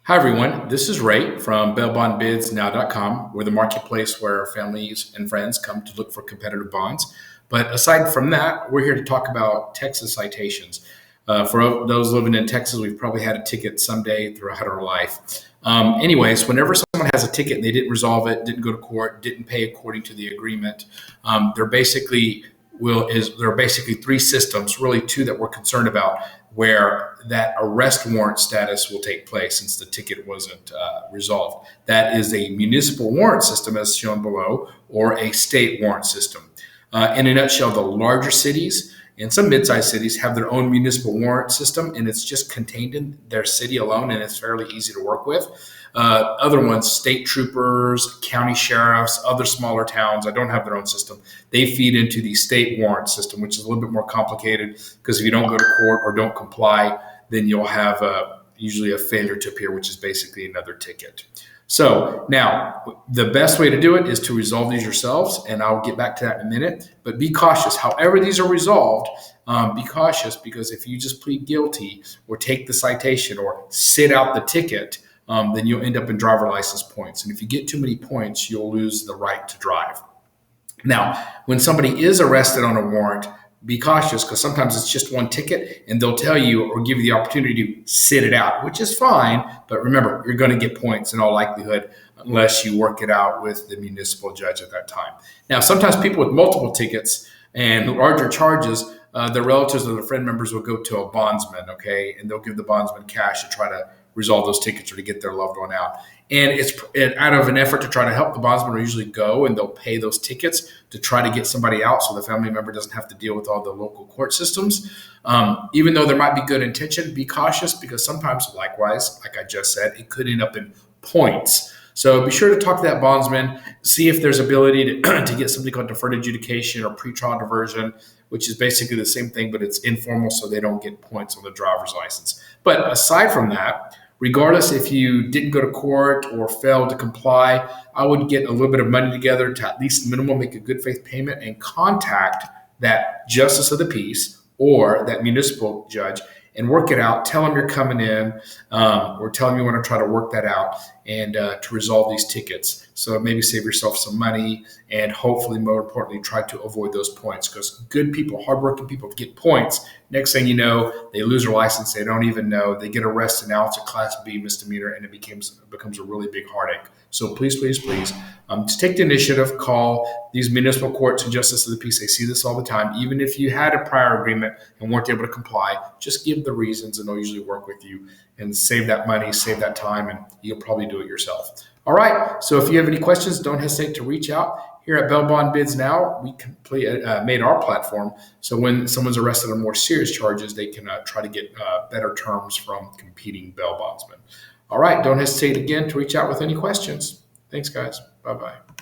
Hi, everyone. This is Ray from bailbondbidsnow.com. We're the marketplace where families and friends come to look for competitive bonds. But aside from that, we're here to talk about Texas citations. For those living in Texas, we've probably had a ticket someday throughout our life. Anyways, whenever someone has a ticket and they didn't resolve it, didn't go to court, didn't pay according to the agreement, there are basically three systems, really two that we're concerned about, where that arrest warrant status will take place since the ticket wasn't resolved. That is a municipal warrant system, as shown below, or a state warrant system. In a nutshell, the larger cities and some mid-sized cities have their own municipal warrant system, and it's just contained in their city alone, and it's fairly easy to work with. Other ones, state troopers, county sheriffs, other smaller towns that don't have their own system, they feed into the state warrant system, which is a little bit more complicated because if you don't go to court or don't comply, then you'll have usually a failure to appear, which is basically another ticket. So now the best way to do it is to resolve these yourselves, and I'll get back to that in a minute. But be cautious. However these are resolved, be cautious because if you just plead guilty or take the citation or sit out the ticket, then you'll end up in driver license points. And if you get too many points, you'll lose the right to drive. Now, when somebody is arrested on a warrant, be cautious because sometimes it's just one ticket and they'll tell you or give you the opportunity to sit it out, which is fine. But remember, you're going to get points in all likelihood unless you work it out with the municipal judge at that time. Now, sometimes people with multiple tickets and larger charges, their relatives or their friend members will go to a bondsman, okay, and they'll give the bondsman cash to try to resolve those tickets or to get their loved one out. And it's out of an effort to try to help, the bondsman will usually go and they'll pay those tickets to try to get somebody out so the family member doesn't have to deal with all the local court systems. Even though there might be good intention, be cautious because sometimes, likewise, like I just said, it could end up in points. So be sure to talk to that bondsman, see if there's ability to get something called deferred adjudication or pretrial diversion, which is basically the same thing, but it's informal, so they don't get points on the driver's license. But aside from that, regardless if you didn't go to court or failed to comply, I would get a little bit of money together to at least minimum make a good faith payment and contact that justice of the peace or that municipal judge and work it out. Tell them you're coming in or tell them you want to try to work that out and to resolve these tickets. So maybe save yourself some money and hopefully, more importantly, try to avoid those points because good people, hardworking people get points. Next thing you know, they lose their license. They don't even know. They get arrested. Now it's a Class B misdemeanor and it becomes a really big heartache. So please, to take the initiative, call these municipal courts and justice of the peace. They see this all the time. Even if you had a prior agreement and weren't able to comply, just give the reasons and they'll usually work with you and save that money, save that time, and you'll probably do it yourself. All right. So if you have any questions, don't hesitate to reach out. Here at Bail Bond Bids Now, we made our platform so when someone's arrested on more serious charges, they can try to get better terms from competing bail bondsmen. All right. Don't hesitate again to reach out with any questions. Thanks, guys. Bye-bye.